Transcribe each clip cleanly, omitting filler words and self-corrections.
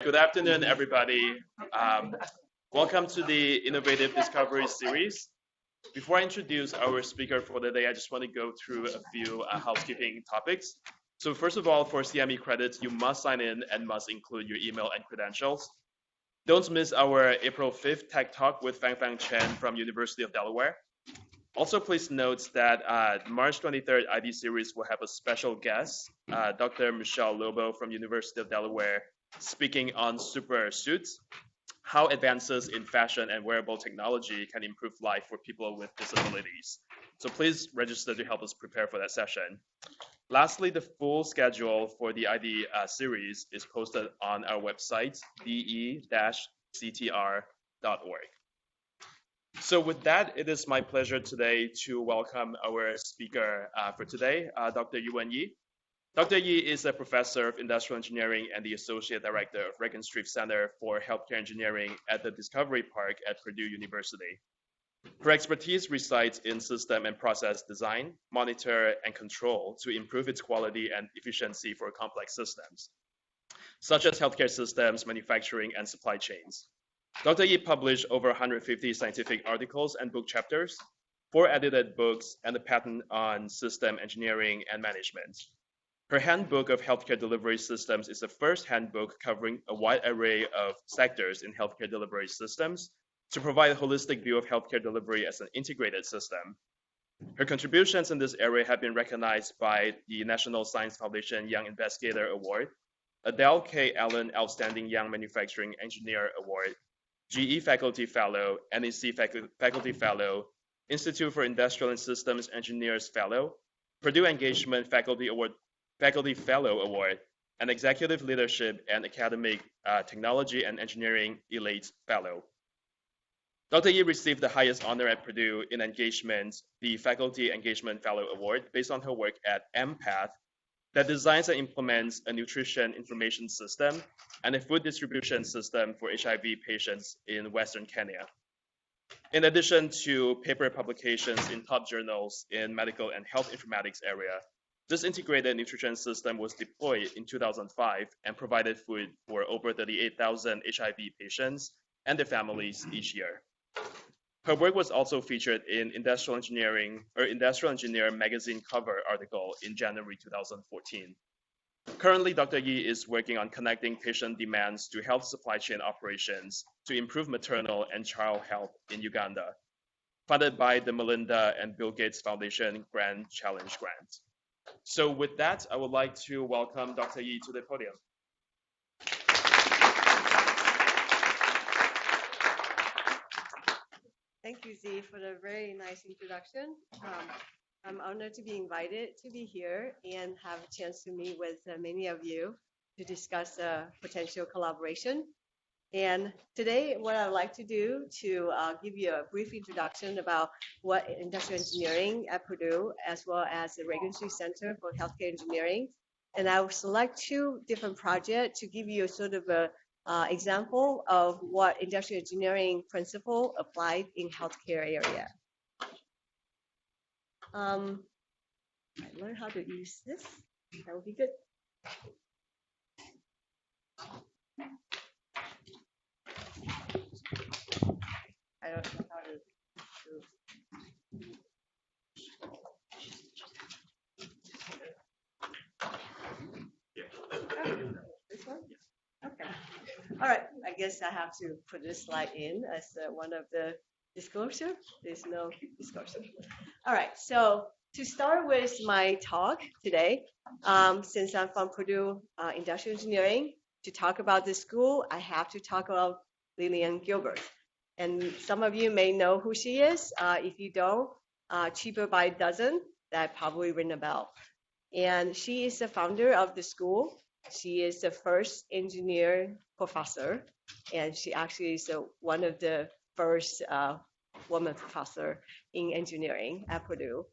Good afternoon, everybody. Welcome to the Innovative Discovery Series. Before I introduce our speaker for the day, I just want to go through a few housekeeping topics. So first of all, for CME credits, you must sign in and must include your email and credentials. Don't miss our April 5th Tech Talk with Fang Chen from University of Delaware. Also, please note that March 23rd IB series will have a special guest, Dr. Michelle Lobo from University of Delaware, speaking on super suits, how advances in fashion and wearable technology can improve life for people with disabilities. So please register to help us prepare for that session. Lastly, the full schedule for the IB series is posted on our website, DE-CTR.org. So with that, it is my pleasure today to welcome our speaker for today, Dr. Yuan Yi. Dr. Yi is a professor of industrial engineering and the associate director of Regenstrief Center for Healthcare Engineering at the Discovery Park at Purdue University. Her expertise resides in system and process design, monitor, and control to improve its quality and efficiency for complex systems, such as healthcare systems, manufacturing, and supply chains. Dr. Yi published over 150 scientific articles and book chapters, 4 edited books, and a patent on system engineering and management. Her handbook of healthcare delivery systems is the first handbook covering a wide array of sectors in healthcare delivery systems to provide a holistic view of healthcare delivery as an integrated system. Her contributions in this area have been recognized by the National Tsing Hua Foundation Young Investigator Award, Adele K. Allen Outstanding Young Manufacturing Engineer Award, GE Faculty Fellow, NEC Faculty Fellow, Institute for Industrial and Systems Engineers Fellow, Purdue Engagement Faculty Fellow Award, and Executive Leadership and Academic Technology and Engineering ELATE Fellow. Dr. Yi received the highest honor at Purdue in engagement, the Faculty Engagement Fellow Award, based on her work at MPath that designs and implements a nutrition information system and a food distribution system for HIV patients in Western Kenya. In addition to paper publications in top journals in medical and health informatics area, this integrated nutrition system was deployed in 2005 and provided food for over 38,000 HIV patients and their families each year. Her work was also featured in Industrial Engineer magazine cover article in January 2014. Currently, Dr. Yi is working on connecting patient demands to health supply chain operations to improve maternal and child health in Uganda, funded by the Melinda and Bill Gates Foundation Grand Challenge Grant. So with that, I would like to welcome Dr. Yi to the podium. Thank you, Z, for the very nice introduction. I'm honored to be invited to be here and have a chance to meet with many of you to discuss potential collaboration. And today, what I'd like to do to give you a brief introduction about what industrial engineering at Purdue, as well as the Regenstrief Center for Healthcare Engineering. And I will select 2 different projects to give you a sort of a example of what industrial engineering principle applied in healthcare area. I learned how to use this. That would be good. I don't know how to do. This one? Okay. All right. I guess I have to put this slide in as one of the disclosure. There's no disclosure. All right. So to start with my talk today, since I'm from Purdue Industrial Engineering, to talk about this school, I have to talk about Lillian Gilbert. And some of you may know who she is. If you don't, Cheaper by Dozen, that probably ring a bell. And she is the founder of the school. She is the first engineer professor, and she actually is one of the first woman professor in engineering at Purdue.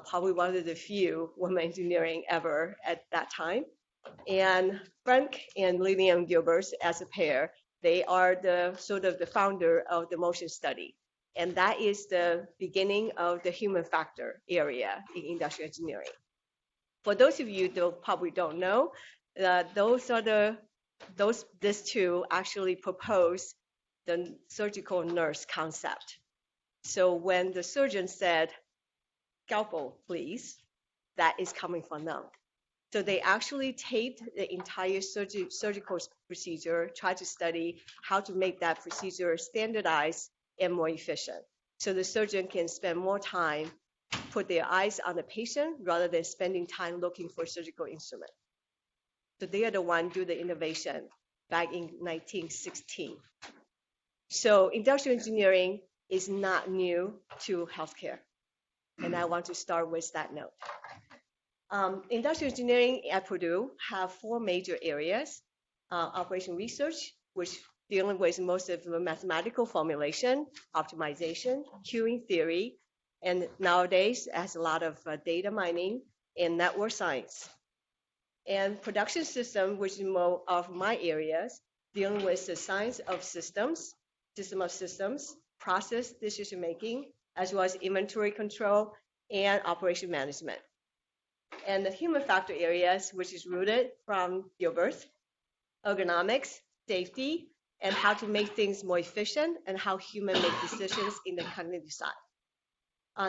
Probably one of the few women engineering ever at that time. And Frank and Lillian Gilbert, as a pair, they are the sort of the founder of the motion study. And that is the beginning of the human factor area in industrial engineering. For those of you who probably don't know, those are the these two actually proposed the surgical nurse concept. So when the surgeon said, scalpel, please, that is coming from them. So they actually taped the entire surgical procedure, tried to study how to make that procedure standardized and more efficient. So the surgeon can spend more time, put their eyes on the patient rather than spending time looking for surgical instrument. So they are the one do the innovation back in 1916. So industrial engineering is not new to healthcare. And I want to start with that note. Industrial engineering at Purdue have 4 major areas. Operation research, which dealing with most of the mathematical formulation, optimization, queuing theory, and nowadays has a lot of data mining and network science. And production system, which is more of my areas, dealing with the science of systems, system of systems, process decision making, as well as inventory control and operation management. And the human factor areas, which is rooted from Gilbert, ergonomics, safety, and how to make things more efficient and how humans make decisions in the cognitive side.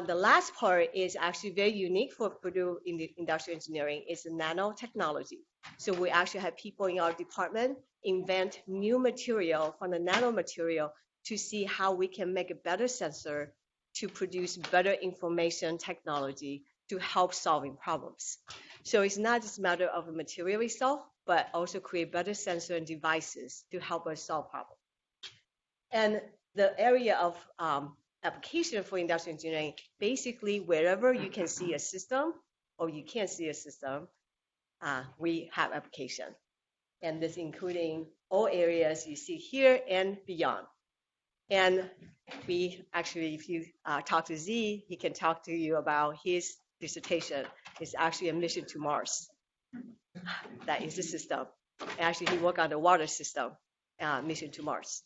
The last part is actually very unique for Purdue in the industrial engineering. It's nanotechnology. So we actually have people in our department invent new material from the nanomaterial to see how we can make a better sensor to produce better information technology to help solving problems. So it's not just a matter of the material itself, but also create better sensor and devices to help us solve problems. And the area of application for industrial engineering, basically wherever you can see a system or you can't see a system, we have application. And this including all areas you see here and beyond. And we actually, if you talk to Z, he can talk to you about his dissertation. It's actually a mission to Mars. That is the system. Actually, he worked on the water system, mission to Mars.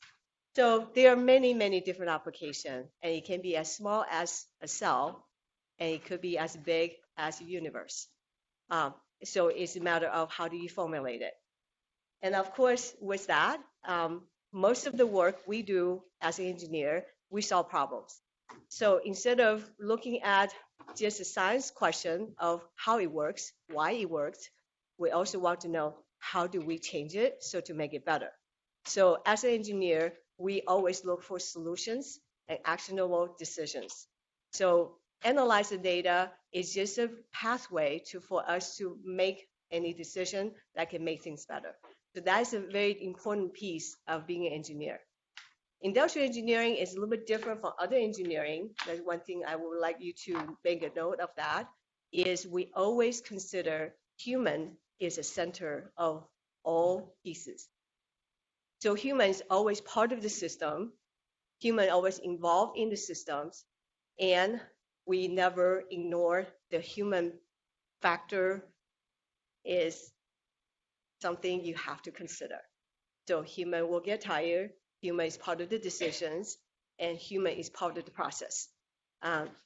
So there are many, many different applications, and it can be as small as a cell, and it could be as big as a universe. So it's a matter of how do you formulate it. And of course, with that, most of the work we do as an engineer, we solve problems. So instead of looking at just a science question of how it works, why it works, we also want to know how do we change it so to make it better. So as an engineer, we always look for solutions and actionable decisions. So analyze the data is just a pathway for us to make any decision that can make things better. So that's a very important piece of being an engineer. Industrial engineering is a little bit different from other engineering. That's one thing I would like you to make a note of that, is we always consider human is a center of all pieces. So human is always part of the system, human always involved in the systems, and we never ignore the human factor is something you have to consider. So human will get tired, human is part of the decisions, and human is part of the process,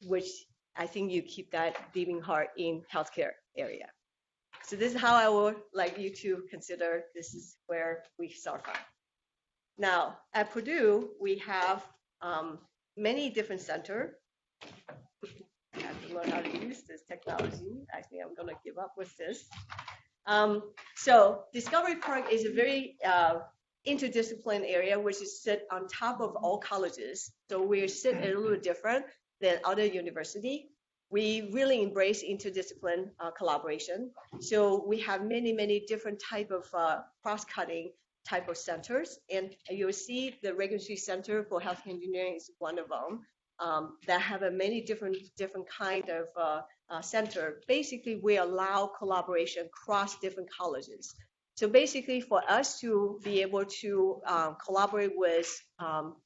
which I think you keep that deep in heart in healthcare area. So this is how I would like you to consider this is where we start from. Now, at Purdue, we have many different centers. I have to learn how to use this technology. I think I'm going to give up with this. So Discovery Park is a very interdisciplinary area which is sit on top of all colleges. So we sit a little different than other universities. We really embrace interdisciplinary collaboration. So we have many, many different type of cross-cutting type of centers. And you'll see the Regenstrief Center for Health Engineering is one of them that have a many different kind of center. Basically, we allow collaboration across different colleges. So basically, for us to be able to collaborate with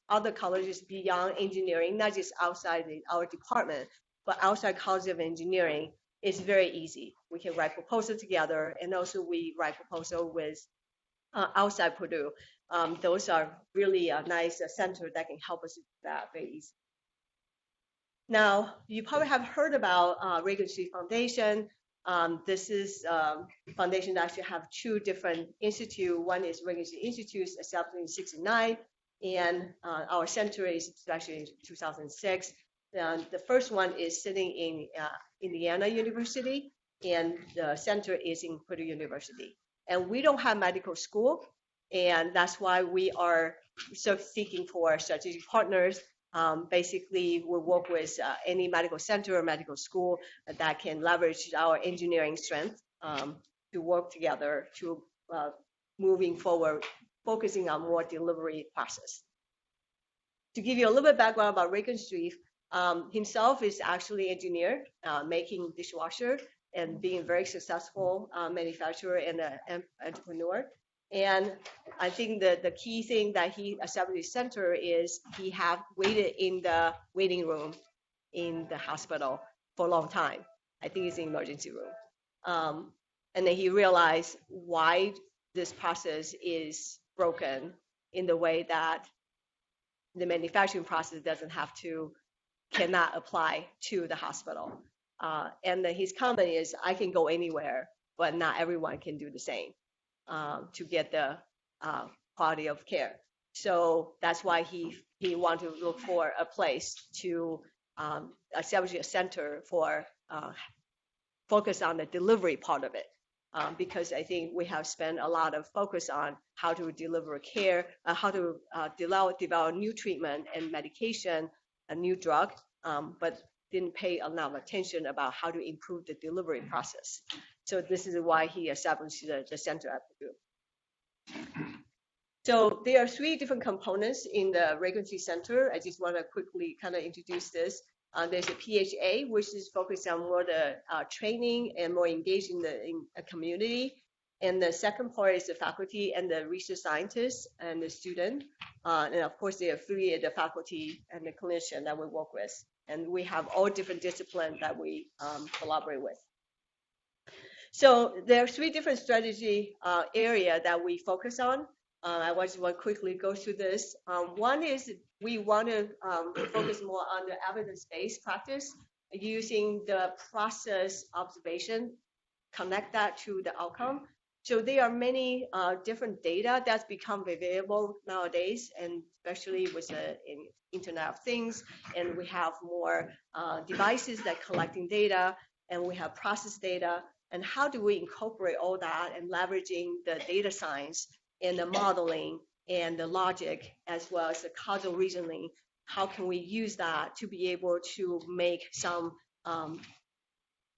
other colleges beyond engineering, not just outside our department, but outside College of Engineering, is very easy. We can write proposal together, and also we write proposal with outside Purdue. Those are really a nice center that can help us do that very easy. Now, you probably have heard about Regenstrief Foundation. This is foundation that actually have two different institutes. One is Regenstrief Institute, established in 1969, and our center is actually in 2006. The first one is sitting in Indiana University, and the center is in Purdue University. And we don't have medical school, and that's why we are seeking for strategic partners. Basically, we work with any medical center or medical school that can leverage our engineering strength to work together to moving forward, focusing on more delivery process. To give you a little bit of background about Regenstrief, himself is actually an engineer, making dishwasher and being very successful manufacturer and an entrepreneur. And I think that the key thing that he established center is he have waited in the waiting room in the hospital for a long time. I think it's in emergency room. And then he realized why this process is broken in the way that the manufacturing process cannot apply to the hospital. And then his comment is, I can go anywhere, but not everyone can do the same to get the quality of care. So that's why he wanted to look for a place to establish a center for focus on the delivery part of it. Because I think we have spent a lot of focus on how to deliver care, how to develop new treatment and medication, a new drug, but didn't pay enough attention about how to improve the delivery process. So this is why he established the center at Purdue. So there are three different components in the Regenstrief Center. I just want to quickly kind of introduce this. There's a PHA, which is focused on more the training and more engaged in a community. And the second part is the faculty and the research scientists and the student. And of course, there are three, the faculty and the clinician that we work with. And we have all different disciplines that we collaborate with. So there are three different strategy areas that we focus on. I just want to quickly go through this. One is we want to focus more on the evidence-based practice using the process observation, connect that to the outcome. So there are many different data that's become available nowadays, and especially with the Internet of Things, and we have more devices that collecting data, and we have process data, and how do we incorporate all that and leveraging the data science and the modeling and the logic as well as the causal reasoning, how can we use that to be able to make some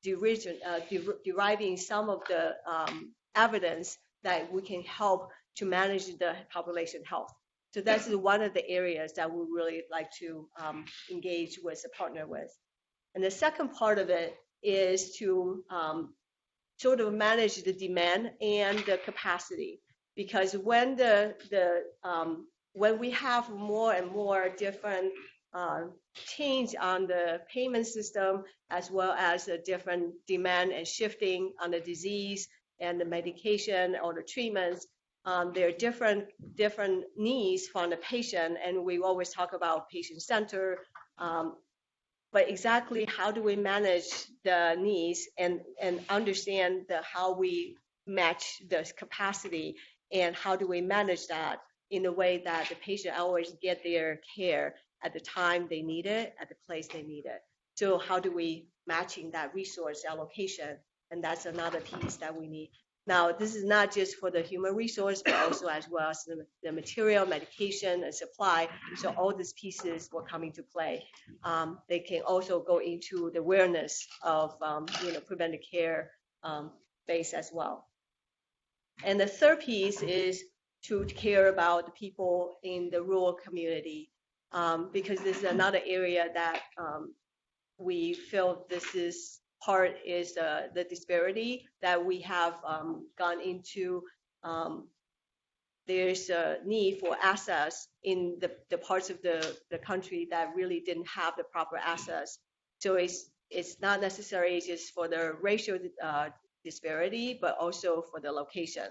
deriving some of the evidence that we can help to manage the population health. So that's one of the areas that we really like to engage with a partner with. And the second part of it is to sort of manage the demand and the capacity. Because when when we have more and more different change on the payment system, as well as the different demand and shifting on the disease and the medication or the treatments, there are different needs from the patient, and we always talk about patient center. But exactly how do we manage the needs and understand how we match the capacity, and how do we manage that in a way that the patient always get their care at the time they need it, at the place they need it. So how do we matching that resource allocation? And that's another piece that we need. Now, this is not just for the human resource, but also as well as the material, medication, and supply. So all these pieces will come into play. They can also go into the awareness of preventive care base as well. And the third piece is to care about the people in the rural community, because this is another area that we feel this is part is the disparity that we have gone into. There's a need for access in the parts of the country that really didn't have the proper access. So it's not necessarily just for the racial disparity, but also for the location.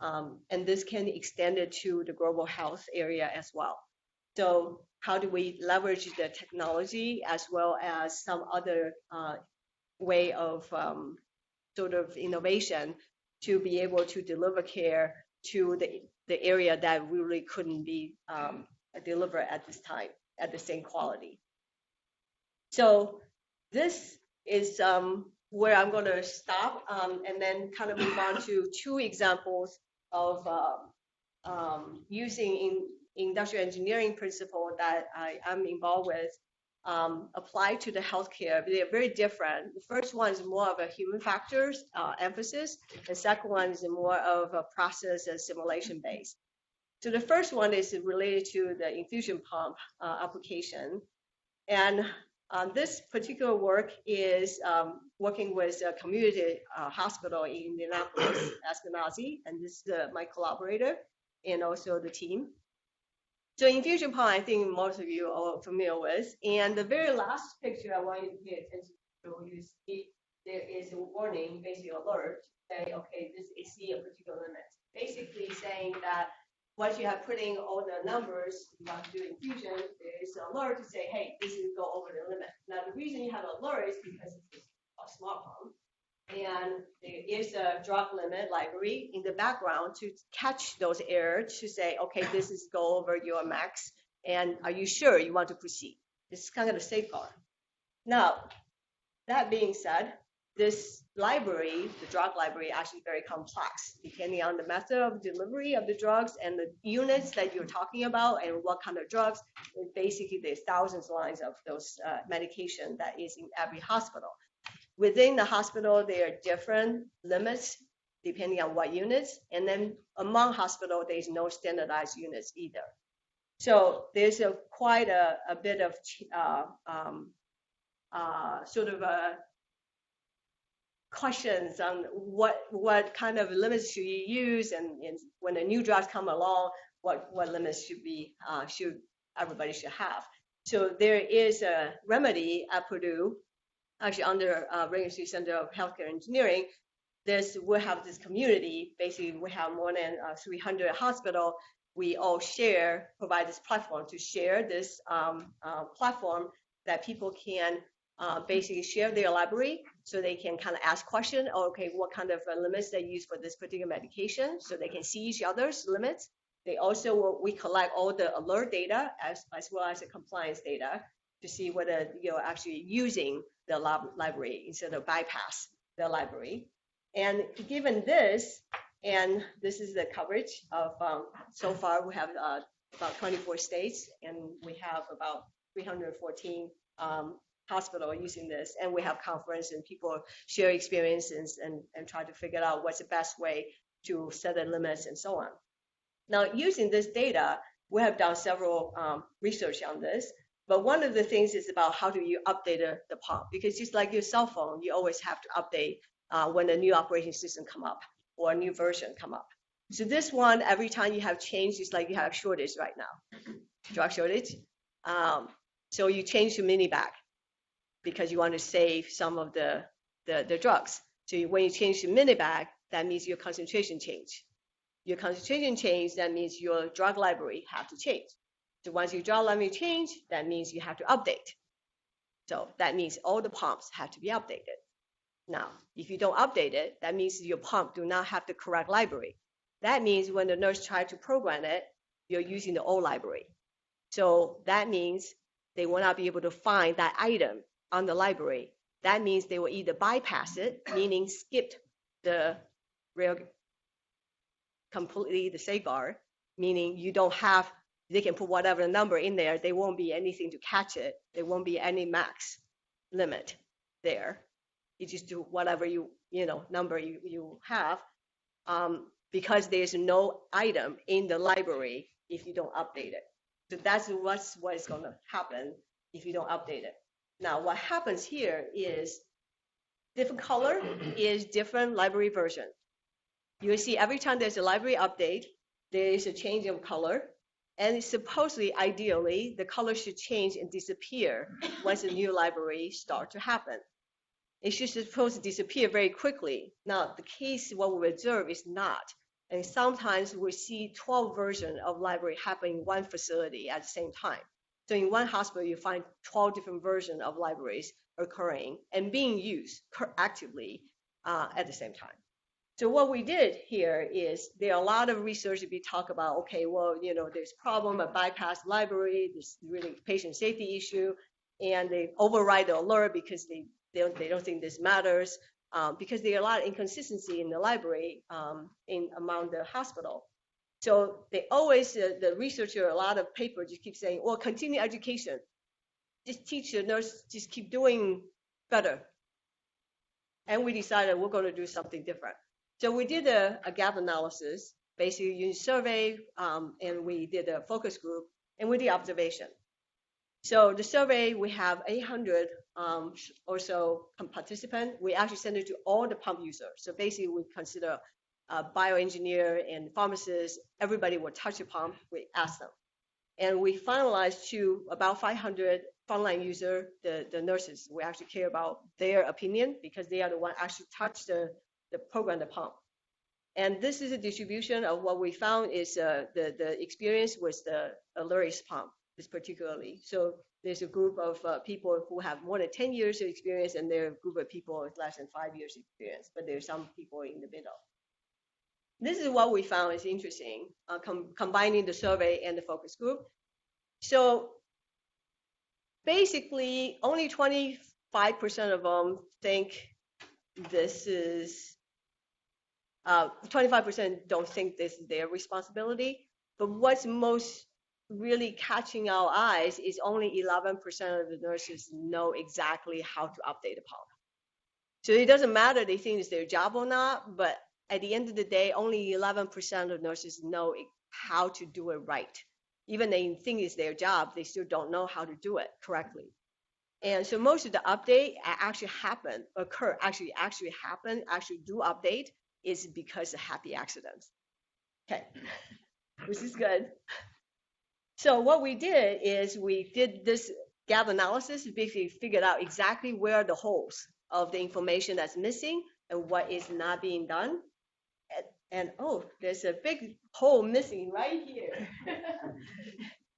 And this can extend it to the global health area as well. So how do we leverage the technology as well as some other way of sort of innovation to be able to deliver care to the area that really couldn't be delivered at this time at the same quality. So this is where I'm going to stop and then kind of move on to two examples of using in industrial engineering principle that I'm involved with applied to the healthcare. They're very different. The first one is more of a human factors emphasis. The second one is more of a process and simulation based. So the first one is related to the infusion pump application. And this particular work is working with a community hospital in Indianapolis, Eskenazi, and this is my collaborator and also the team. So infusion pump, I think most of you are familiar with. And the very last picture I want you to pay attention to, you see there is a warning, basically alert, say, okay, this exceeds a particular limit. Basically saying that once you have put in all the numbers, you want to do infusion, there is an alert to say, hey, this is go over the limit. Now, the reason you have an alert is because it's a smart pump. And there is a drug limit library in the background to catch those errors to say, okay, this is go over your max. And are you sure you want to proceed? This is kind of a safeguard. Now, that being said, this library, the drug library, actually very complex, depending on the method of delivery of the drugs and the units that you're talking about and what kind of drugs. Basically, there's thousands of lines of those medication that is in every hospital. Within the hospital, there are different limits depending on what units, and then among hospital, there's no standardized units either. So there's quite a bit of sort of questions on what kind of limits should you use, and when the new drugs come along, what limits should everybody should have. So there is a remedy at Purdue, actually under Regenstrief Center of Healthcare Engineering. We have this community. Basically, we have more than 300 hospitals. We all provide this platform to share this platform that people can basically share their library, so they can kind of ask questions. Okay, what kind of limits they use for this particular medication, so they can see each other's limits. They also, we collect all the alert data as well as the compliance data to see whether you're actually using the library instead of bypass the library. And given this, and this is the coverage of, so far we have about 24 states, and we have about 314 hospitals using this, and we have conference and people share experiences and try to figure out what's the best way to set the limits and so on. Now, using this data, we have done several research on this. But one of the things is about how do you update the pump, because just like your cell phone, you always have to update when a new operating system come up or a new version come up. So this one, every time you have change, it's like you have shortage right now, drug shortage. So you change to mini bag because you want to save some of the drugs. So when you change to mini bag, that means your concentration change. Your concentration change, that means your drug library have to change. So once your drug library change, that means you have to update. So that means all the pumps have to be updated. Now, if you don't update it, that means your pump do not have the correct library. That means when the nurse tries to program it, you're using the old library. So that means they will not be able to find that item on the library. That means they will either bypass it, meaning skip the completely the safeguard, meaning you don't have, they can put whatever number in there, there won't be anything to catch it. There won't be any max limit there. You just do whatever number you have, because there's no item in the library if you don't update it. So that's what is going to happen if you don't update it. Now, what happens here is different color is different library version. You will see every time there's a library update, there is a change of color. And supposedly, ideally, the color should change and disappear once a new library starts to happen. It should supposed to disappear very quickly. Now, the case, what we observe is not. And sometimes we see 12 versions of library happen in one facility at the same time. So in one hospital, you find 12 different versions of libraries occurring and being used actively at the same time. So what we did here is there are a lot of research we talk about, okay, well, there's problem at bypass library, this really patient safety issue, and they override the alert because they don't think this matters, because there are a lot of inconsistency in the library among the hospital. So they always, the researcher, a lot of papers just keep saying, well, continue education. Just teach the nurse, just keep doing better. And we decided we're going to do something different. So we did a gap analysis, basically using survey, and we did a focus group, and we did observation. So the survey, we have 800 or so participants. We actually send it to all the pump users. So basically, we consider bioengineer and pharmacists, everybody will touch a pump, we ask them. And we finalized to about 500 frontline users, the nurses. We actually care about their opinion because they are the one actually touch the program, the pump. And this is a distribution of what we found is the experience with the Alluris pump, this particularly. So there's a group of people who have more than 10 years of experience, and there are a group of people with less than 5 years experience, but there's some people in the middle. This is what we found is interesting, combining the survey and the focus group. So basically, only 25% of them think this is, 25% don't think this is their responsibility. But what's most really catching our eyes is only 11% of the nurses know exactly how to update the pump. So it doesn't matter they think it's their job or not, but at the end of the day, only 11% of nurses know how to do it right. Even they think it's their job, they still don't know how to do it correctly. And so most of the update actually do update is because of happy accidents. Okay, which is good. So what we did is we did this gap analysis, basically figured out exactly where the holes of the information that's missing and what is not being done. And oh, there's a big hole missing right here.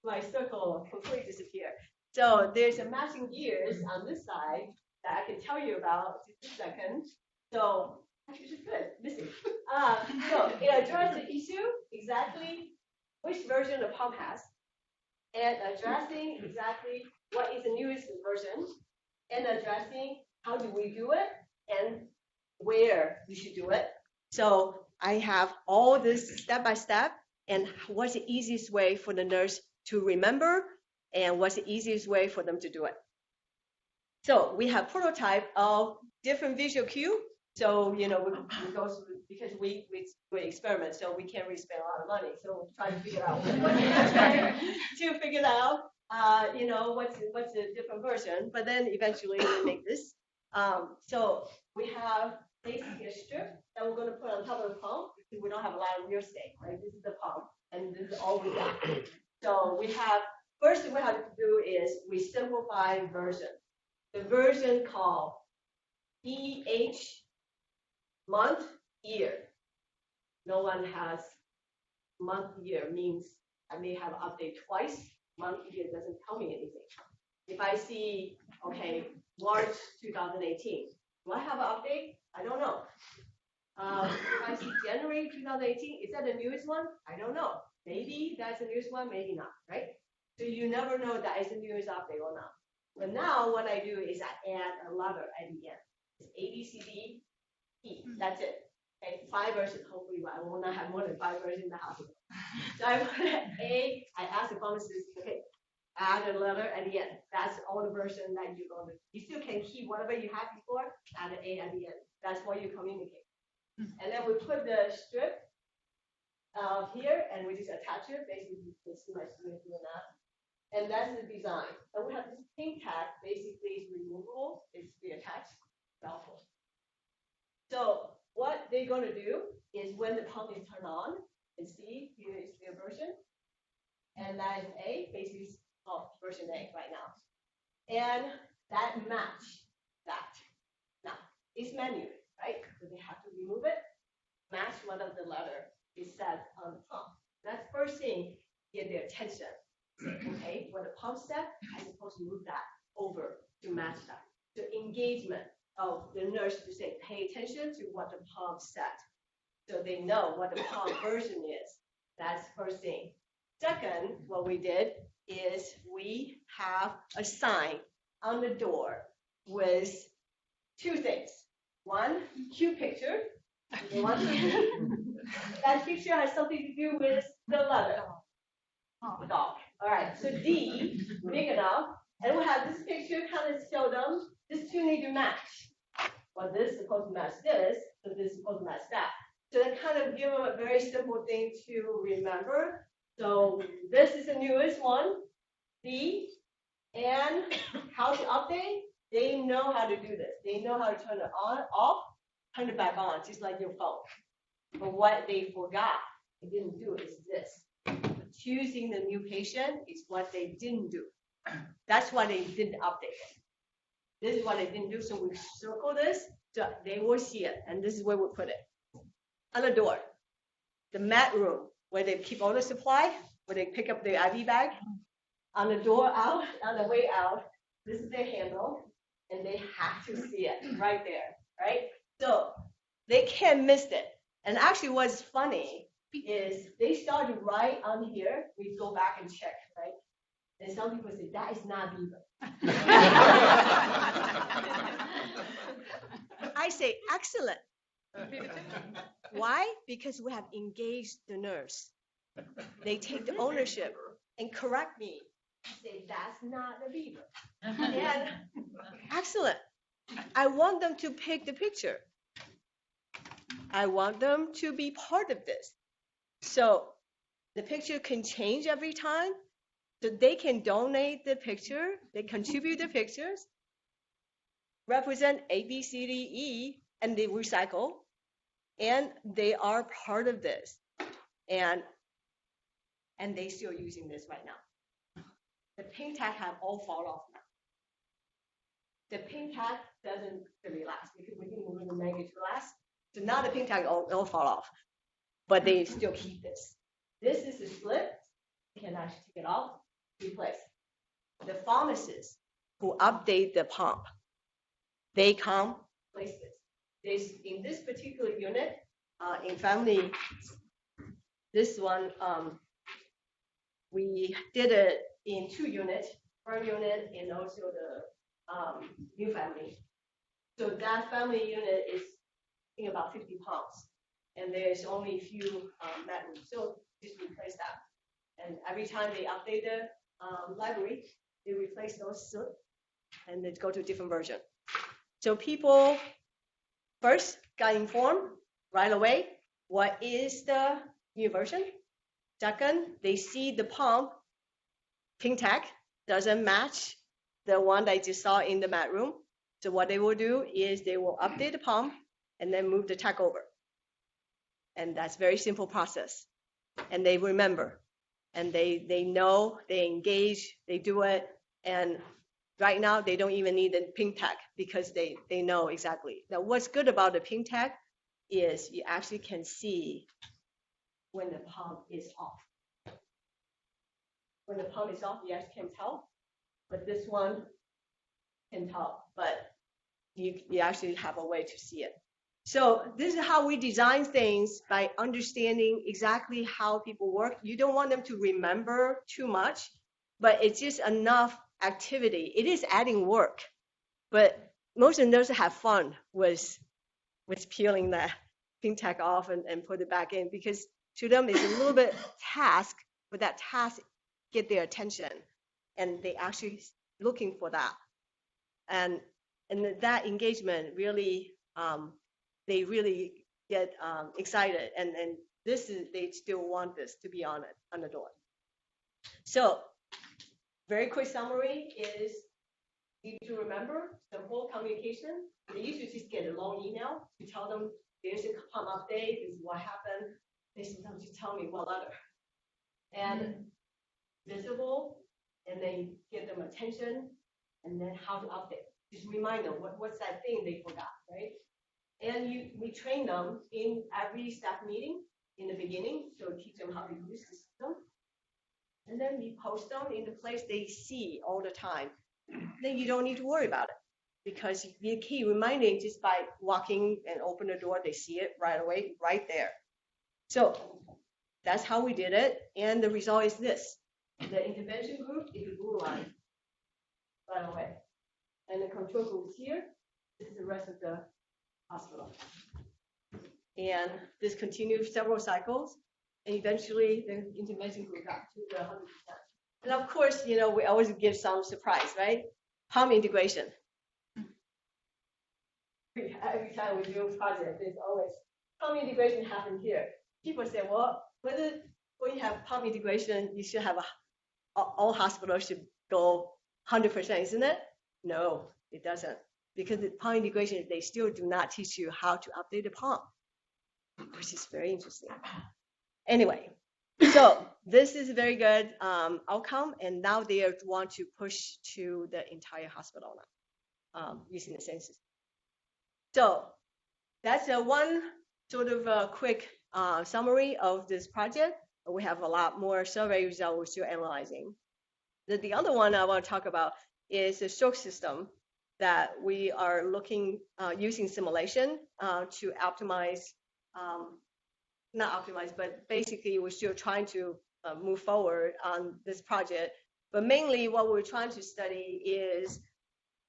My circle completely disappeared. So there's a matching gears on this side that I can tell you about just a second. So actually, it's good, missing. So it addressed the issue exactly which version the pump has, and addressing exactly what is the newest version, and addressing how do we do it and where you should do it. So I have all this step by step, and what's the easiest way for the nurse to remember, and what's the easiest way for them to do it. So we have prototype of different visual cue. So we go through, because we experiment, so we can't really spend a lot of money. So we'll try to figure out to figure out what's the different version. But then eventually we make this. So we have basically a strip that we're going to put on top of the pump because we don't have a lot of real estate, right? This is the pump, and this is all we got. So we have, first thing we have to do is we simplify version. The version called EH, month, year. No one has month, year means I may have update twice. Month, year doesn't tell me anything. If I see, okay, March 2018, do I have an update? I don't know. If I see January 2018, is that the newest one? I don't know. Maybe that's the newest one, maybe not, right? So you never know that it's the newest update or not. But now what I do is I add a letter at the end. It's A, B, C, D, E. That's it. Okay, 5 versions. Hopefully, I will not have more than 5 versions in the hospital. So I put A. I ask the pharmacist, okay, add a letter at the end. That's all the version that you're going to. You still can keep whatever you had before. Add an A at the end. That's what you communicate. And then we put the strip here, and we just attach it. Basically, you can see my student doing that. And that's the design. And we have this pink tag. Basically, it's removable. It's reattached. Powerful. So what they're going to do is when the pump is turned on, and see here is their version, and that is A. Basically, version A right now, and that match that. Now it's manual, right? So they have to remove it, match one of the letter is set on the pump. That's first thing, get their attention. Okay, when the pump step, I'm supposed to move that over to match that. So engagement of the nurse to say, pay attention to what the pump said. So they know what the pump version is. That's first thing. Second, what we did is we have a sign on the door with two things. One, cute picture. That picture has something to do with the letter. Dog. All right, so D, big enough. And we have this picture kind of show them, these two need to match. Well, this is supposed to match this, so this is supposed to match that. So that kind of give them a very simple thing to remember. So this is the newest one, D, and how to update. They know how to do this. They know how to turn it on, off, turn it back on, just like your phone. But what they forgot, they didn't do is this. Choosing the new patient is what they didn't do. That's why they didn't update it. This is what they didn't do, so we circle this, so they will see it, and this is where we put it. On the door, the mat room, where they keep all the supply, where they pick up the IV bag. On the door out, on the way out, this is their handle, and they have to see it right there, right? So they can't miss it. And actually what's funny is they started right on here. We go back and check, right? And some people say, that is not beaver. I say, excellent. Why? Because we have engaged the nurse. They take the ownership and correct me. Say, that's not a beaver. And excellent. I want them to pick the picture. I want them to be part of this. So the picture can change every time. So they can donate the picture, they contribute the pictures, represent A, B, C, D, E, and they recycle. And they are part of this. And they still using this right now. The pink tag have all fall off now. The pink tag doesn't really last because we didn't really make it to last. So now the pink tag all fall off. But they still keep this. This is a slip. You can actually take it off, replace. The pharmacists who update the pump, they come place this. In this particular unit, in family, this one, we did it in 2 units, one unit and also the new family. So that family unit is, I think, about 50 pumps. And there's only a few mat rooms. So just replace that. And every time they update the library, they replace those and they go to a different version. So people first got informed right away what is the new version. Second, they see the pump pink tag doesn't match the one that I just saw in the mat room. So what they will do is they will update the pump and then move the tag over. And that's a very simple process. And they remember. And they know, they engage, they do it. And right now, they don't even need the pink tag because they know exactly. Now, what's good about the pink tag is you actually can see when the pump is off. When the pump is off, you actually can tell. But this one can tell. But you actually have a way to see it. So this is how we design things, by understanding exactly how people work. You don't want them to remember too much, but it's just enough activity. It is adding work, but most of the nurses have fun with peeling that pink tag off and put it back in, because to them it's a little bit task, but that task get their attention, and they actually looking for that, and that engagement really. They really get excited, and this is, they still want this to be on the door. So very quick summary is easy to remember, simple communication. They usually just get a long email to tell them there's a pump update, this is what happened. They sometimes just tell me what letter. And visible, and then get them attention, and then how to update. Just remind them what's that thing they forgot, right? And we train them in every staff meeting in the beginning, so teach them how to use the system. And then we post them in the place they see all the time. Then you don't need to worry about it. because you keep reminding just by walking and open the door, they see it right away, right there. So that's how we did it. And the result is this. The intervention group is the blue line, right away. And the control group is here. This is the rest of the hospital. And this continued several cycles. And eventually the intervention group got to the 100%. And of course, we always give some surprise, right? Palm integration. Every time we do a project, there's always palm integration happen here. People say, well, when you have palm integration, you should have all hospitals should go 100%, isn't it? No, it doesn't. Because the palm integration, they still do not teach you how to update the palm, which is very interesting. Anyway, so this is a very good outcome, and now they want to push to the entire hospital now using the same system. So that's one sort of a quick summary of this project. We have a lot more survey results we're still analyzing. The other one I want to talk about is the stroke system that we are looking using simulation to optimize, not optimize, but basically we're still trying to move forward on this project. But mainly what we're trying to study is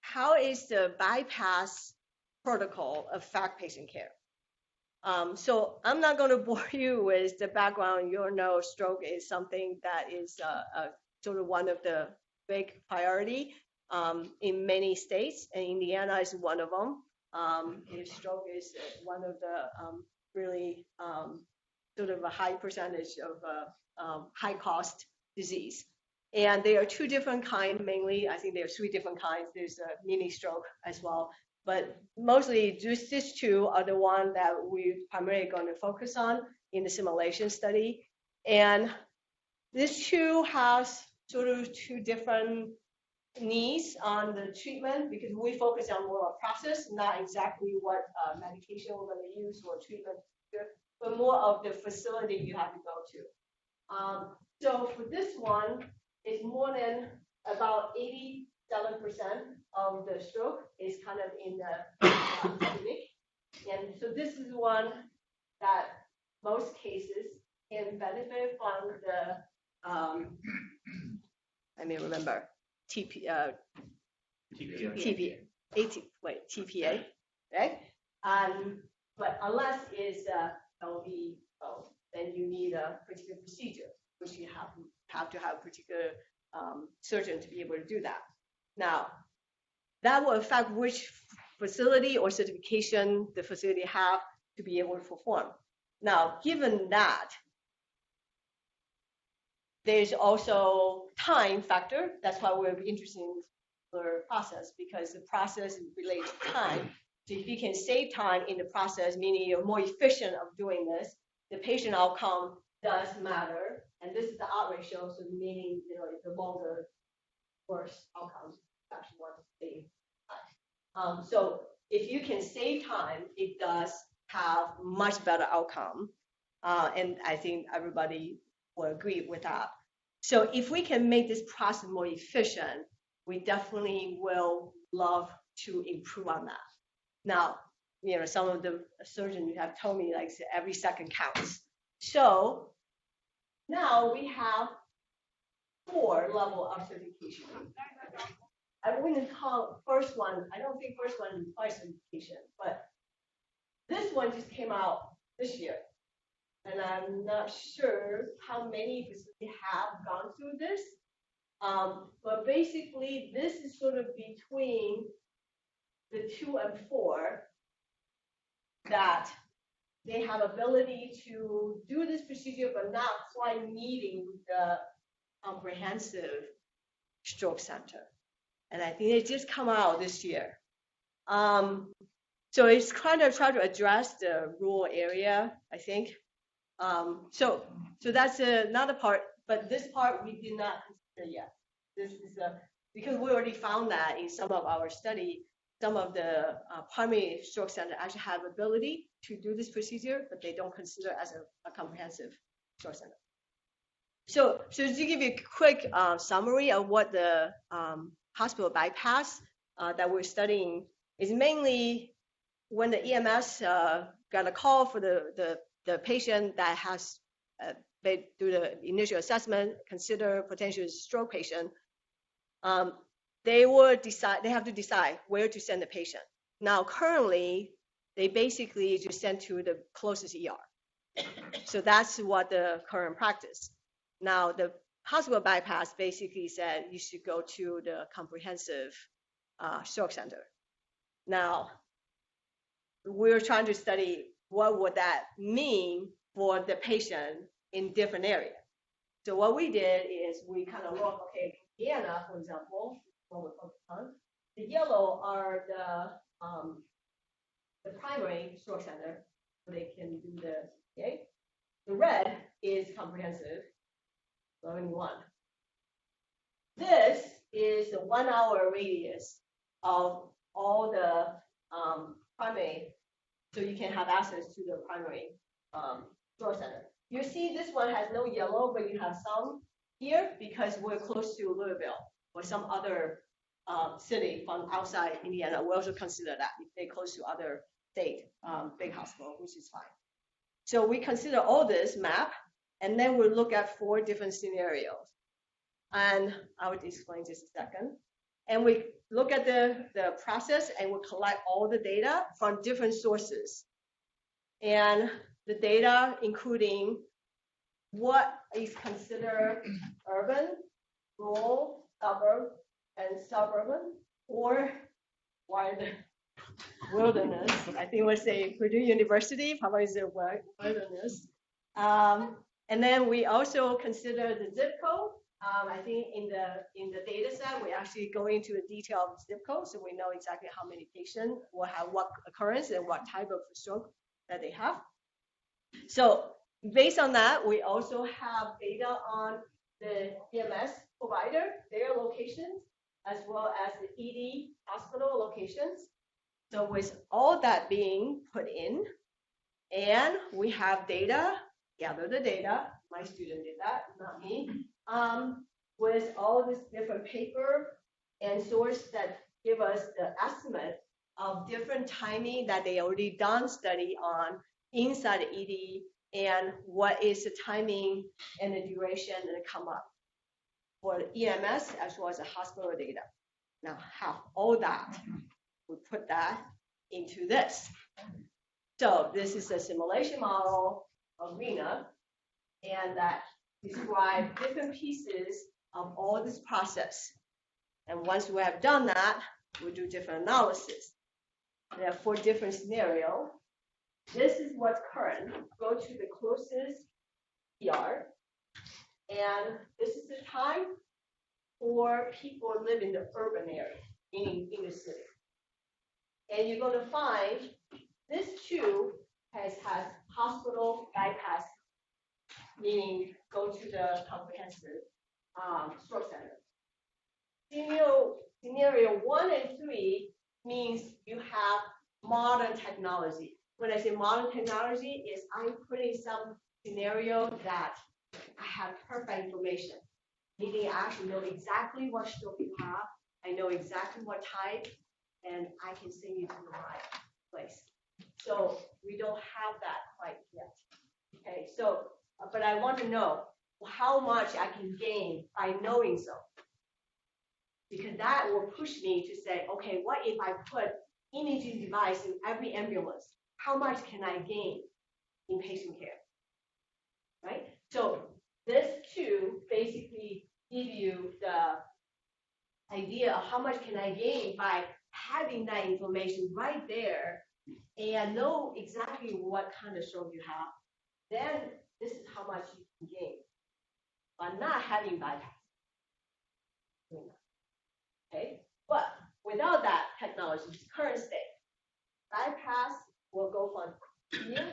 how is the bypass protocol affect patient care. So I'm not going to bore you with the background. You know, stroke is something that is sort of one of the big priority in many states, and Indiana is one of them. Stroke is one of the really sort of a high percentage of high cost disease. And there are two different kinds, mainly. I think there are three different kinds. There's a mini stroke as well. But mostly these two are the ones that we're primarily going to focus on in the simulation study. And this two has sort of two different needs on the treatment, because we focus on more of process, not exactly what medication we're going to use or treatment, but more of the facility you have to go to. So for this one, it's more than about 87% of the stroke is kind of in the clinic. And so this is one that most cases can benefit from the, TPA, right? But unless it's LVO, then you need a particular procedure, which you have to have a particular surgeon to be able to do that. Now, that will affect which facility or certification the facility have to be able to perform. Now, given that, there's also time factor. That's why we're interested in the process, because the process relates to time. So if you can save time in the process, meaning you're more efficient of doing this, the patient outcome does matter. And this is the odds ratio, so meaning it's a longer, worse outcome. Actually want to save time. So if you can save time, it does have much better outcome. And I think everybody will agree with that. So if we can make this process more efficient, we definitely will love to improve on that. Now, some of the surgeons have told me like every second counts. So now we have 4 levels of certification. I wouldn't call first one, I don't think first one requires certification, but this one just came out this year. And I'm not sure how many facilities have gone through this. But basically, this is sort of between the 2 and 4 that they have ability to do this procedure, but not quite needing the comprehensive stroke center. And I think it just come out this year. So it's kind of trying to address the rural area, I think. So that's another part, but this part we did not consider yet. This is because we already found that in some of our study, some of the primary stroke center actually have ability to do this procedure, but they don't consider as a comprehensive stroke center. So to give you a quick summary of what the hospital bypass that we're studying is mainly when the EMS got a call for the patient that has they do the initial assessment, consider potential stroke patient. They have to decide where to send the patient. Now, currently, they basically just send to the closest ER. So that's what the current practice. Now, the hospital bypass basically said you should go to the comprehensive stroke center. Now, we're trying to study what would that mean for the patient in different areas. So what we did is we kind of look, okay, Indiana, for example, what we're focused on. The yellow are the primary stroke center, so they can do the, okay? The red is comprehensive, 71. This is the 1 hour radius of all the primary, so you can have access to the primary stroke center. You see this one has no yellow, but you have some here because we're close to Louisville or some other city from outside Indiana. We also consider that if they're close to other state big hospital, which is fine. So we consider all this map, and then we look at 4 different scenarios. And I will explain just a second. And we look at the process, and we collect all the data from different sources. And the data including what is considered urban, rural, suburb, and suburban, or wild wilderness. I think we'll say Purdue University probably is a wilderness. And then we also consider the zip code. I think in the data set, we actually go into the detail of the zip code, so we know exactly how many patients will have what occurrence and what type of stroke that they have. So based on that, we also have data on the EMS provider, their locations, as well as the ED hospital locations. So with all that being put in, and we have data, gather the data, my student did that, not me, with all this different paper and source that give us the estimate of different timing that they already done study on inside the ED, and what is the timing and the duration that come up for the EMS as well as the hospital data. Now, have all that, we put that into this. So this is a simulation model arena, and that describe different pieces of all this process. And once we have done that, we do different analysis. There are 4 different scenarios. This is what's current. Go to the closest ER, and this is the time for people who live in the urban area, meaning in the city. And you're going to find this too has hospital bypass, meaning go to the comprehensive stroke center. Scenario 1 and 3 means you have modern technology. When I say modern technology, is I'm putting some scenario that I have perfect information, meaning I actually know exactly what stroke you have, I know exactly what type, and I can send you to the right place. So we don't have that quite yet. Okay, so, but I want to know how much I can gain by knowing so. Because that will push me to say, okay, what if I put imaging device in every ambulance? How much can I gain in patient care, right? So this too basically give you the idea of how much can I gain by having that information right there and know exactly what kind of stroke you have. Then this is how much you can gain by not having bypass. Okay, but without that technology, current state, bypass will go from here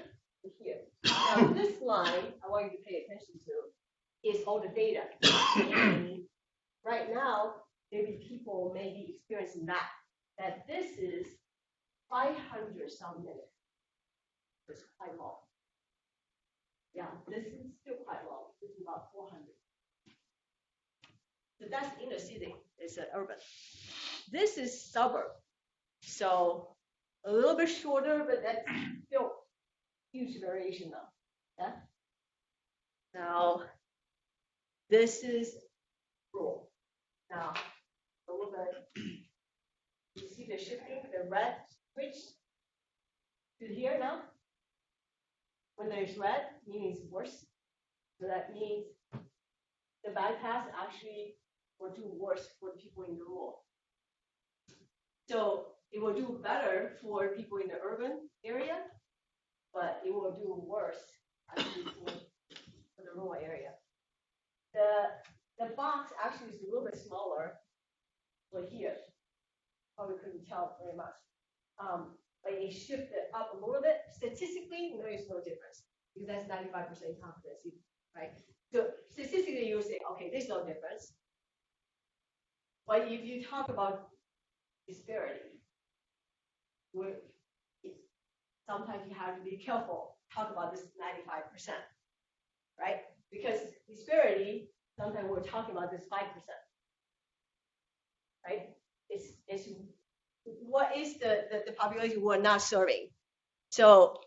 to here. Now this line I want you to pay attention to is all the data. And right now, maybe people may be experiencing that this is 500 some minutes. It's quite long. Yeah, this is still quite long. This is about 400. So that's in the city. is urban. This is suburb. So a little bit shorter, but that's still huge variation now. Yeah? Now, this is rural. Now, a little bit, you see the shifting, the red switch to here now? When there's red, meaning it's worse. So that means the bypass actually will do worse for people in the rural. So it will do better for people in the urban area, but it will do worse actually for the rural area. The box actually is a little bit smaller for here. Probably couldn't tell very much. But it shifted up a little bit. Statistically, there is no difference because that's 95% confidence, right? So statistically, you say, okay, there's no difference. But if you talk about disparity, sometimes you have to be careful. Talk about this 95%, right? Because disparity, sometimes we're talking about this 5%, right? It's what is the population we're not serving? So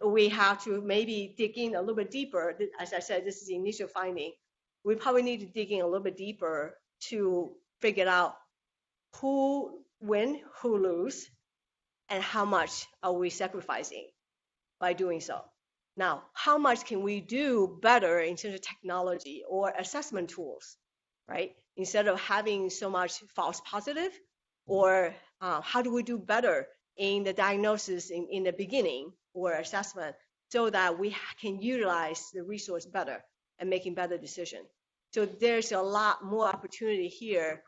we have to maybe dig in a little bit deeper. As I said, this is the initial finding. We probably need to dig in a little bit deeper to figure out who win, who lose, and how much are we sacrificing by doing so. Now, how much can we do better in terms of technology or assessment tools, right? Instead of having so much false positive, or how do we do better in the diagnosis in the beginning or assessment so that we can utilize the resource better and making better decisions. So there's a lot more opportunity here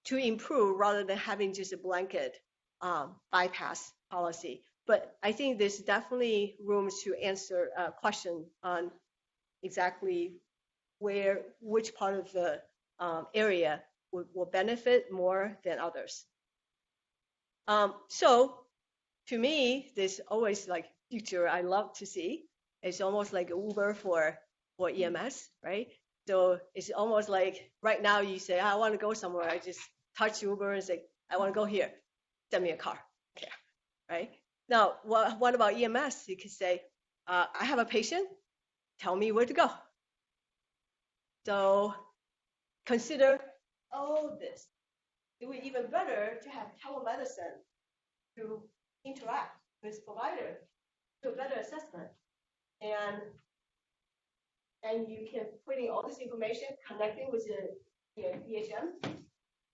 to improve rather than having just a blanket bypass policy. But I think there's definitely room to answer a question on exactly which part of the area will benefit more than others. So to me, there's always like future I love to see. It's almost like Uber for EMS, right? So it's almost like right now you say, I want to go somewhere. I just touch Uber and say, I want to go here. Send me a car. Okay, right? Now, what about EMS? You could say, I have a patient. Tell me where to go. So consider all this. It would be even better to have telemedicine to interact with provider to a better assessment. And you can put in all this information, connecting with the EHM,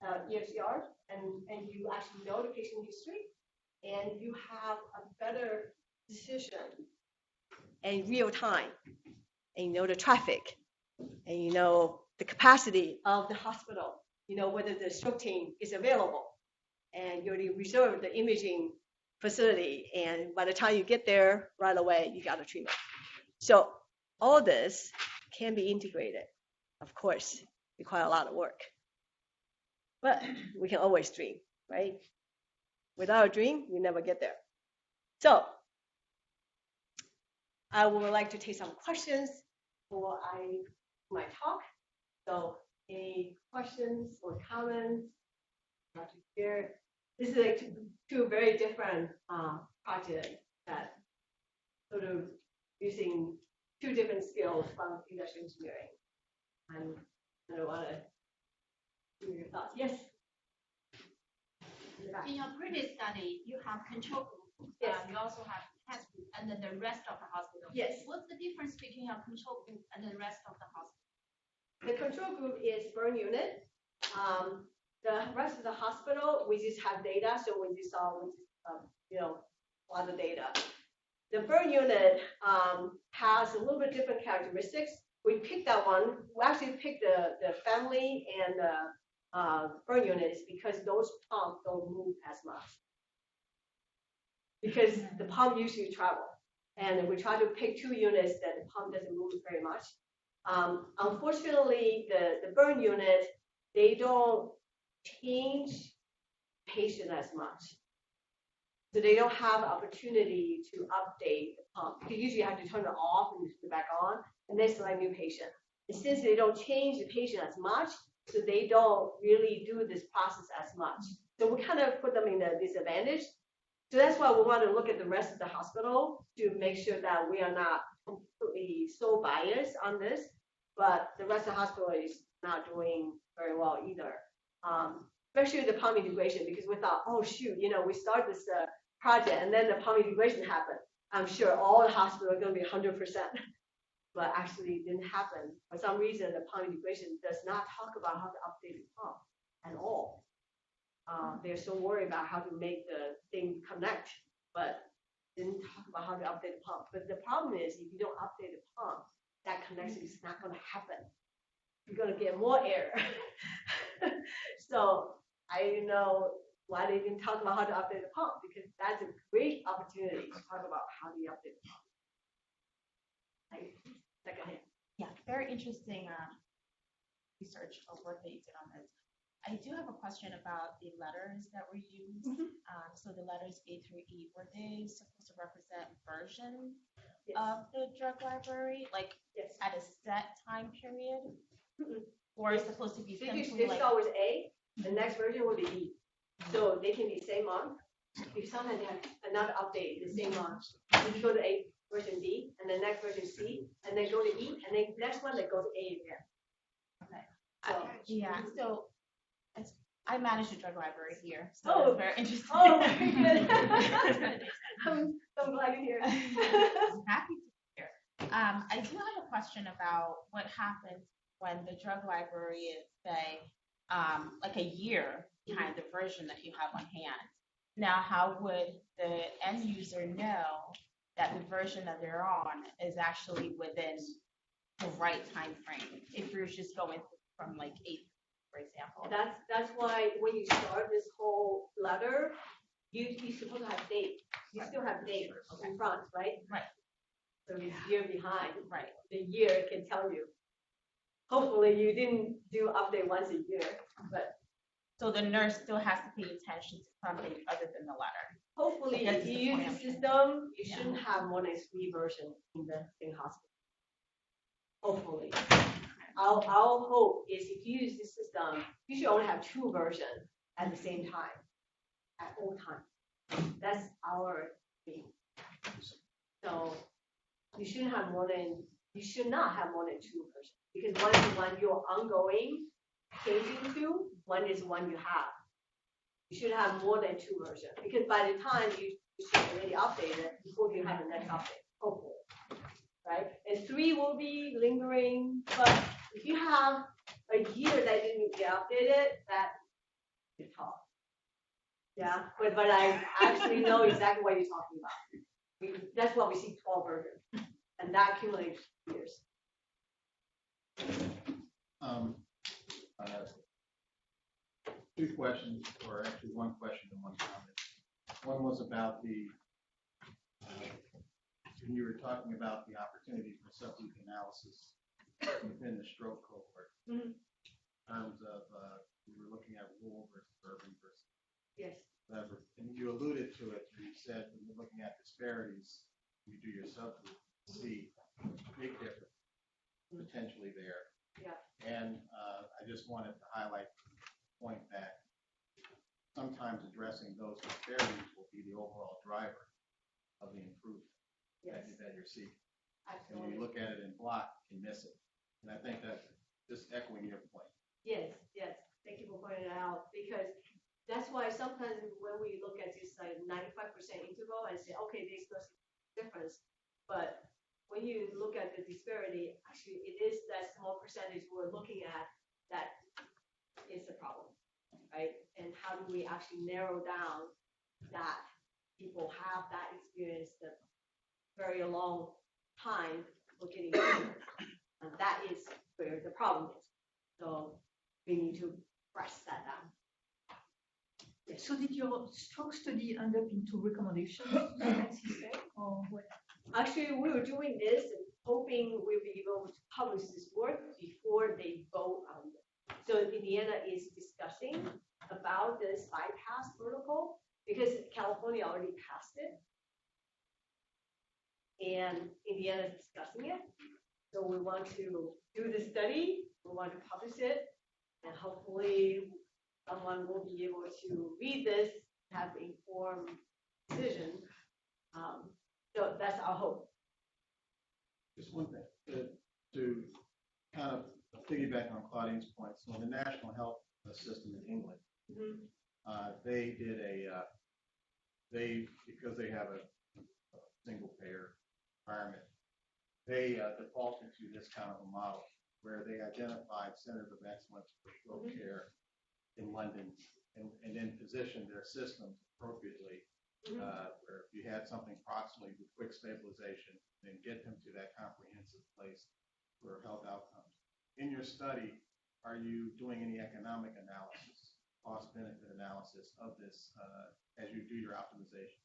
ECTR, and you actually know the patient history, and you have a better decision in real time, and you know the traffic, and you know the capacity of the hospital, you know whether the stroke team is available, and you already reserved the imaging facility, and by the time you get there, right away, you got a treatment. So all this can be integrated. Of course, require a lot of work, but we can always dream, right? Without a dream, you never get there. So I would like to take some questions before my talk. So any questions or comments? Here, this is like two very different projects that sort of using two different skills from industrial engineering. And I don't want to hear your thoughts. Yes? In your previous study, you have control group. Yes. You also have test group and then the rest of the hospital. Yes. What's the difference between your control group and the rest of the hospital? The control group is burn unit. The rest of the hospital, we just have data, so we just saw, a lot of data. The burn unit has a little bit different characteristics. We picked that one. We actually picked the family and the burn units because those pumps don't move as much. Because the pump usually travel. And we try to pick two units that the pump doesn't move very much. Unfortunately, the burn unit, they don't change patient as much. So they don't have opportunity to update the pump. You usually have to turn it off and put it back on, and then select new patient. And since they don't change the patient as much, so they don't really do this process as much. So we kind of put them in a disadvantage. So that's why we want to look at the rest of the hospital to make sure that we are not completely so biased on this, but the rest of the hospital is not doing very well either. Especially the palm integration, because we thought, oh shoot, we start this project and then the palm integration happened. I'm sure all the hospitals are going to be 100%, but actually it didn't happen. For some reason, the palm integration does not talk about how to update the pump at all. They're so worried about how to make the thing connect, but didn't talk about how to update the pump. But the problem is, if you don't update the pump, that connection is not going to happen. You're going to get more error. So I don't know why they didn't talk about how to update the pump, because that's a great opportunity to talk about how do you update the pump. Second hand. Yeah, very interesting research or work that you did on this. I do have a question about the letters that were used. So the letters A through E, were they supposed to represent versions of the drug library, like at a set time period? Or is it supposed to be simply They start with A, the next version will be B. So they can be same month. If sometimes they have another update the same month, you go to A version B, and the next version C, and then go to E, and then next one that goes to A again. Okay. So, So I manage the drug library here, so it's very interesting. Oh, very good. I'm glad you're here. I'm happy to be here. I do have a question about what happens when the drug library is, say, like a year behind the version that you have on hand. Now, how would the end user know that the version that they're on is actually within the right time frame if you're just going from like 8, for example? That's why when you start this whole letter, you're supposed to have date. You still have date in front, right? Right. So it's year behind. Right. The year can tell you. Hopefully you didn't do update once a year, but so the nurse still has to pay attention to something other than the letter. Hopefully, if you use the system, you shouldn't have more than 3 versions in the same hospital. Hopefully. Our hope is if you use this system, you should only have 2 versions at the same time, at all times. That's our thing. So you should not have more than 2 versions, because one is one you're ongoing changing to, one is one you have. You should have more than 2 versions, because by the time you should already update it before you have the next update, hopefully, right? And 3 will be lingering, but if you have a year that didn't get updated, that is tough. Yeah, but I actually know exactly what you're talking about. That's why we see 12 versions, and that accumulates years. Two questions, or actually one question and one comment. One was about when you were talking about the opportunity for subgroup analysis within the stroke cohort. In terms of, we were looking at rural versus urban versus whatever. And you alluded to it, you said when you're looking at disparities, you do your subgroup, see big difference potentially there. Yeah. And I just wanted to highlight point that sometimes addressing those disparities will be the overall driver of the improvement that you're seeking. Absolutely. And when you look at it in block, you miss it. And I think that's just echoing your point. Yes. Thank you for pointing it out, because that's why sometimes when we look at this like 95% interval and say, okay, there's no difference, but when you look at the disparity, actually it is that small percentage we're looking at that is the problem, right? And how do we actually narrow down that people have that experience the very long time for getting treatment? And that is where the problem is. So we need to press that down. Yes. So did your stroke study end up into recommendations or what? Actually, we were doing this and hoping we'll be able to publish this work before they vote on it. So Indiana is discussing about this bypass protocol because California already passed it. And Indiana is discussing it. So we want to do the study, we want to publish it, And hopefully someone will be able to read this, have informed decision. So that's our hope. Just one thing to kind of piggyback on Claudine's point. So in the national health system in England, they did because they have a single payer environment, they defaulted to this kind of a model where they identified centers of excellence for stroke care in London and then positioned their systems appropriately, where if you had something proximally with quick stabilization, then get them to that comprehensive place for health outcomes. In your study, are you doing any economic analysis, cost-benefit analysis of this as you do your optimization?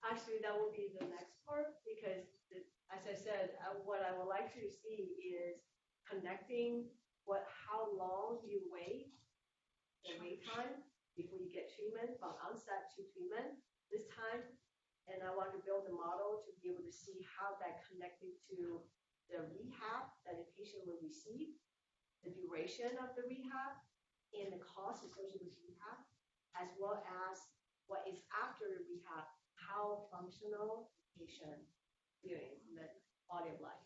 Actually, that will be the next part because, as I said, what I would like to see is connecting how long you wait, the wait time before you get treatment from onset to treatment this time. And I want to build a model to be able to see how that connected to the rehab that the patient will receive, the duration of the rehab, and the cost associated with rehab, as well as what is after the rehab, how functional the patient experience in the quality of life.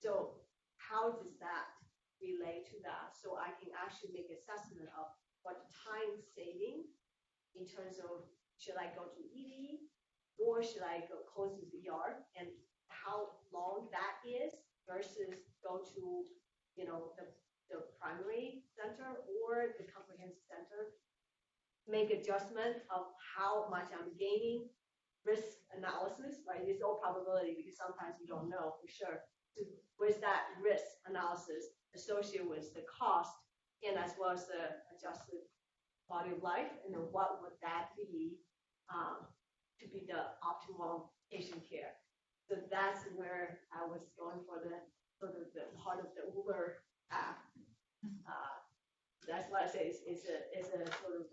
So how does that relate to that? So I can actually make assessment of what time saving in terms of should I go to ED or should I go close to the ER, and how long that is versus go to the primary center or the comprehensive center. Make adjustment of how much I'm gaining, risk analysis, right? It's all probability because sometimes you don't know for sure. So with that risk analysis associated with the cost and as well as the adjusted quality of life, and then what would that be to be the optimal patient care? So that's where I was going for the sort of the part of the Uber app. That's why I say it's a sort of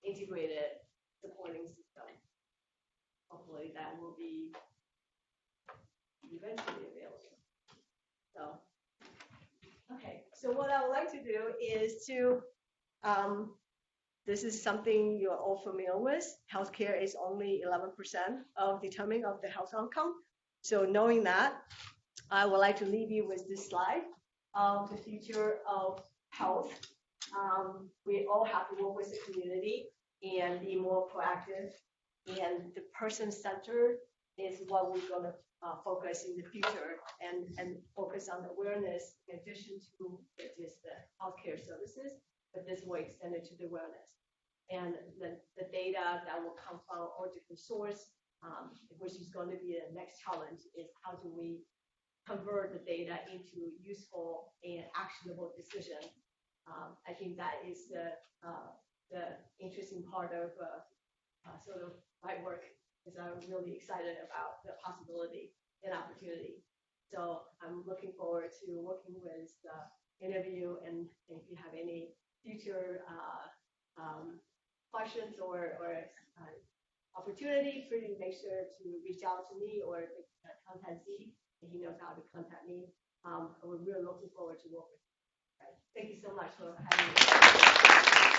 integrated supporting system. Hopefully that will be eventually available. So, okay. So what I would like to do is to, this is something you're all familiar with. Healthcare is only 11% of determining of the health outcome. So knowing that, I would like to leave you with this slide of the future of health. We all have to work with the community and be more proactive. And the person-centered is what we're going to focus in the future and focus on awareness in addition to just the healthcare services, but this will extend it to the awareness. And the data that will come from all different sources, which is going to be the next challenge, is how do we convert the data into useful and actionable decisions. I think that is the interesting part of sort of my work, because I'm really excited about the possibility and opportunity. So I'm looking forward to working with any of you, and if you have any future questions or opportunity, please make sure to reach out to me or contact Z, and he knows how to contact me. We're really looking forward to working with you. Right. Thank you so much for having me.